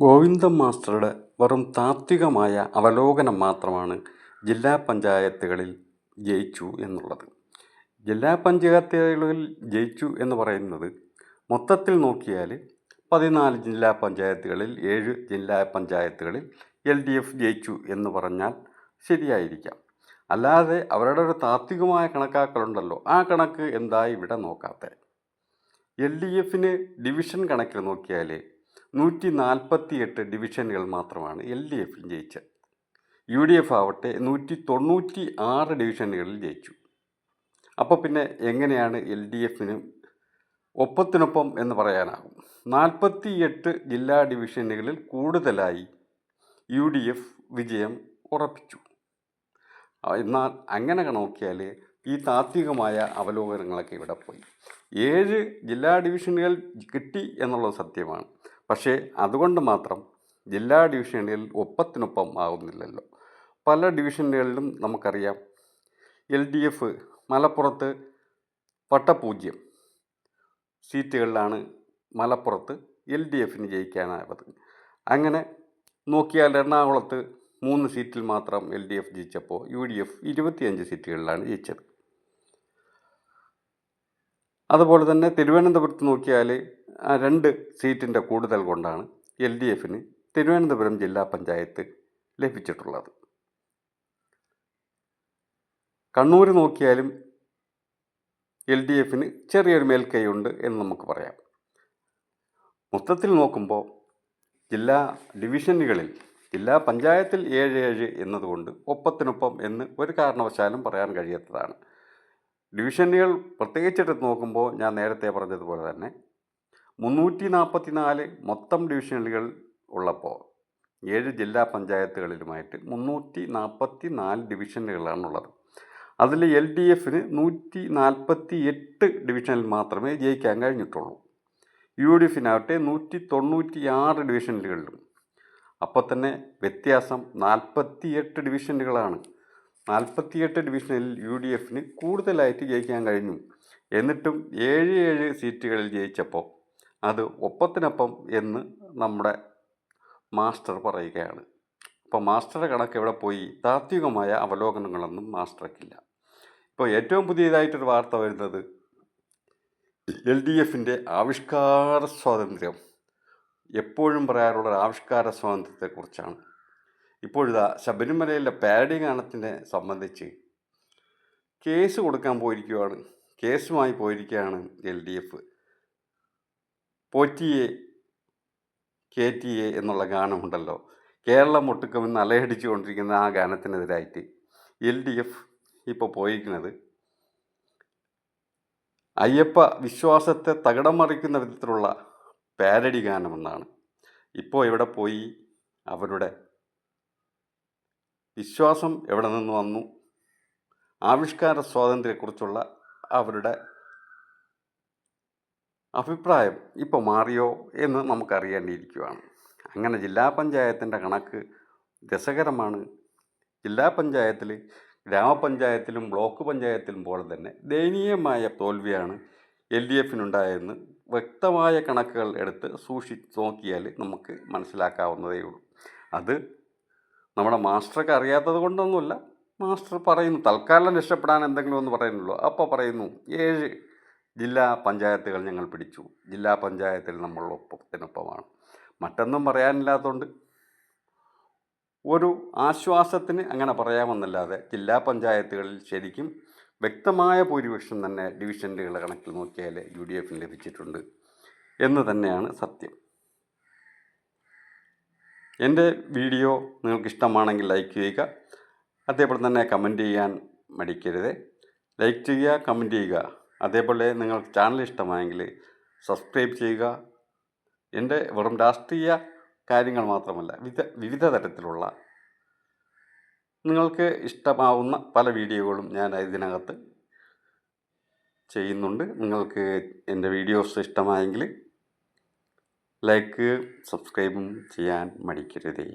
ഗോവിന്ദൻ മാസ്റ്ററുടെ വെറും താത്വികമായ അവലോകനം മാത്രമാണ് ജില്ലാ പഞ്ചായത്തുകളിൽ ജയിച്ചു എന്നുള്ളത്. ജില്ലാ പഞ്ചായത്തുകളിൽ ജയിച്ചു എന്ന് പറയുന്നത് മൊത്തത്തിൽ നോക്കിയാൽ 14 ജില്ലാ പഞ്ചായത്തുകളിൽ 7 ജില്ലാ പഞ്ചായത്തുകളിൽ LDF ജയിച്ചു എന്ന് പറഞ്ഞാൽ ശരിയായിരിക്കാം. അല്ലാതെ അവരുടെ ഒരു താത്വികമായ കണക്കാക്കലുണ്ടല്ലോ, ആ കണക്ക് എന്താ ഇവിടെ നോക്കാത്തത്? LDFന് ഡിവിഷൻ കണക്കിൽ നോക്കിയാൽ 148 ഡിവിഷനുകൾ മാത്രമാണ് LDFിൽ ജയിച്ചത്. UDF ആവട്ടെ 196 ഡിവിഷനുകളിൽ ജയിച്ചു. അപ്പോൾ പിന്നെ എങ്ങനെയാണ് LDFന് ഒപ്പത്തിനൊപ്പം എന്ന് പറയാനാകും? 48 ജില്ലാ ഡിവിഷനുകളിൽ കൂടുതലായി UDF വിജയം ഉറപ്പിച്ചു. എന്നാൽ അങ്ങനെ നോക്കിയാൽ ഈ താത്വികമായ അവലോകനങ്ങളൊക്കെ ഇവിടെ പോയി. 7 ജില്ലാ ഡിവിഷനുകൾ കിട്ടി എന്നുള്ളത് സത്യമാണ്. പക്ഷേ അതുകൊണ്ട് മാത്രം ജില്ലാ ഡിവിഷനുകളിൽ ഒപ്പത്തിനൊപ്പം ആകുന്നില്ലല്ലോ. പല ഡിവിഷനുകളിലും നമുക്കറിയാം LDF മലപ്പുറത്ത് വട്ടപൂജ്യം സീറ്റുകളിലാണ് മലപ്പുറത്ത് LDFന് ജയിക്കാനായത്. അങ്ങനെ നോക്കിയാൽ എറണാകുളത്ത് 3 സീറ്റിൽ മാത്രം LDF ജയിച്ചപ്പോൾ UDF 25 സീറ്റുകളിലാണ് ജയിച്ചത്. അതുപോലെ തന്നെ തിരുവനന്തപുരത്ത് നോക്കിയാൽ 2 സീറ്റിൻ്റെ കൂടുതൽ കൊണ്ടാണ് LDFന് തിരുവനന്തപുരം ജില്ലാ പഞ്ചായത്ത് ലഭിച്ചിട്ടുള്ളത്. കണ്ണൂർ നോക്കിയാലും LDFന് ചെറിയൊരു മേൽക്കൈയുണ്ട് എന്ന് നമുക്ക് പറയാം. മൊത്തത്തിൽ നോക്കുമ്പോൾ ജില്ലാ ഡിവിഷനുകളിൽ ജില്ലാ പഞ്ചായത്തിൽ 7 എന്നതുകൊണ്ട് ഒപ്പത്തിനൊപ്പം എന്ന് ഒരു കാരണവശാലും പറയാൻ കഴിയാത്തതാണ്. ഡിവിഷനുകൾ പ്രത്യേകിച്ചെടുത്ത് നോക്കുമ്പോൾ ഞാൻ നേരത്തെ പറഞ്ഞതുപോലെ തന്നെ 344 മൊത്തം ഡിവിഷനുകൾ ഉള്ളപ്പോൾ 7 ജില്ലാ പഞ്ചായത്തുകളിലുമായിട്ട് 344 ഡിവിഷനുകളാണുള്ളത്. അതിൽ LDFന് 148 ഡിവിഷനിൽ മാത്രമേ ജയിക്കാൻ കഴിഞ്ഞിട്ടുള്ളൂ. UDFനാവട്ടെ 196 ഡിവിഷനുകളിലും. അപ്പോൾ തന്നെ വ്യത്യാസം 48 ഡിവിഷനുകളാണ്. 48 ഡിവിഷനിൽ UDFന് കൂടുതലായിട്ട് ജയിക്കാൻ കഴിഞ്ഞു. എന്നിട്ടും 7 സീറ്റുകളിൽ ജയിച്ചപ്പോൾ അത് ഒപ്പത്തിനൊപ്പം എന്ന് നമ്മുടെ മാസ്റ്റർ പറയുകയാണ്. അപ്പോൾ മാസ്റ്ററുടെ കണക്ക് എവിടെ പോയി? താത്വികമായ അവലോകനങ്ങളൊന്നും മാസ്റ്റർക്കില്ല. ഇപ്പോൾ ഏറ്റവും പുതിയതായിട്ടൊരു വാർത്ത വരുന്നത് LDFൻ്റെ ആവിഷ്കാര സ്വാതന്ത്ര്യം, എപ്പോഴും പറയാറുള്ളൊരു ആവിഷ്കാര സ്വാതന്ത്ര്യത്തെക്കുറിച്ചാണ്. ഇപ്പോഴിതാ ശബരിമലയിലെ പാരഡി ഗാനത്തിനെ സംബന്ധിച്ച് കേസ് കൊടുക്കാൻ പോയിരിക്കുകയാണ്. കേസുമായി പോയിരിക്കുകയാണ് LDF. പോറ്റിയെ കേറ്റിയെ എന്നുള്ള ഗാനമുണ്ടല്ലോ, കേരളം ഒട്ടുക്കുമെന്ന് അലയടിച്ചു കൊണ്ടിരിക്കുന്ന ആ ഗാനത്തിനെതിരായിട്ട് LDF ഇപ്പോൾ പോയിരിക്കുന്നത് അയ്യപ്പ വിശ്വാസത്തെ തകിടം മറിക്കുന്ന വിധത്തിലുള്ള പാരഡി ഗാനമെന്നാണ്. ഇപ്പോൾ ഇവിടെ പോയി അവരുടെ വിശ്വാസം എവിടെ നിന്ന് വന്നു, ആവിഷ്കാര സ്വാതന്ത്ര്യത്തെക്കുറിച്ചുള്ള അവരുടെ അഭിപ്രായം ഇപ്പോൾ മാറിയോ എന്ന് നമുക്കറിയേണ്ടിയിരിക്കുകയാണ്. അങ്ങനെ ജില്ലാ പഞ്ചായത്തിൻ്റെ കണക്ക് രസകരമാണ്. ജില്ലാ പഞ്ചായത്തിൽ ഗ്രാമപഞ്ചായത്തിലും ബ്ലോക്ക് പഞ്ചായത്തിലും പോലെ തന്നെ ദയനീയമായ തോൽവിയാണ് LDFനുണ്ടായതെന്ന് വ്യക്തമായ കണക്കുകൾ എടുത്ത് നോക്കിയാൽ നമുക്ക് മനസ്സിലാക്കാവുന്നതേ ഉള്ളൂ. അത് നമ്മുടെ മാസ്റ്റർക്ക് അറിയാത്തത് കൊണ്ടൊന്നുമില്ല. മാസ്റ്റർ പറയുന്നു തൽക്കാലം രക്ഷപ്പെടാൻ എന്തെങ്കിലും ഒന്ന് പറയുന്നുള്ളൂ. അപ്പോൾ പറയുന്നു 7 ജില്ലാ പഞ്ചായത്തുകൾ ഞങ്ങൾ പിടിച്ചു, ജില്ലാ പഞ്ചായത്തിൽ നമ്മൾ ഒപ്പത്തിനൊപ്പമാണ്. മറ്റൊന്നും പറയാനില്ലാത്തതുകൊണ്ട് ഒരു ആശ്വാസത്തിന് അങ്ങനെ പറയാമെന്നല്ലാതെ ജില്ലാ പഞ്ചായത്തുകളിൽ ശരിക്കും വ്യക്തമായ ഭൂരിപക്ഷം തന്നെ ഡിവിഷനുകളുടെ കണക്കിൽ നോക്കിയാൽ UDFന് ലഭിച്ചിട്ടുണ്ട് എന്ന് തന്നെയാണ് സത്യം. എൻ്റെ വീഡിയോ നിങ്ങൾക്ക് ഇഷ്ടമാണെങ്കിൽ ലൈക്ക് ചെയ്യുക. അതേപോലെ തന്നെ കമൻറ്റ് ചെയ്യാൻ മടിക്കരുത്. ലൈക്ക് ചെയ്യുക, കമൻറ്റ് ചെയ്യുക. അതേപോലെ നിങ്ങൾക്ക് ചാനൽ ഇഷ്ടമായെങ്കിൽ സബ്സ്ക്രൈബ് ചെയ്യുക. എൻ്റെ വെറും രാഷ്ട്രീയ കാര്യങ്ങൾ മാത്രമല്ല, വിവിധ തരത്തിലുള്ള നിങ്ങൾക്ക് ഇഷ്ടമാവുന്ന പല വീഡിയോകളും ഞാൻ ഇതിനകത്ത് ചെയ്യുന്നുണ്ട്. നിങ്ങൾക്ക് എൻ്റെ വീഡിയോസ് ഇഷ്ടമായെങ്കിൽ ലൈക്ക് സബ്സ്ക്രൈബും ചെയ്യാൻ മടിക്കരുതേ.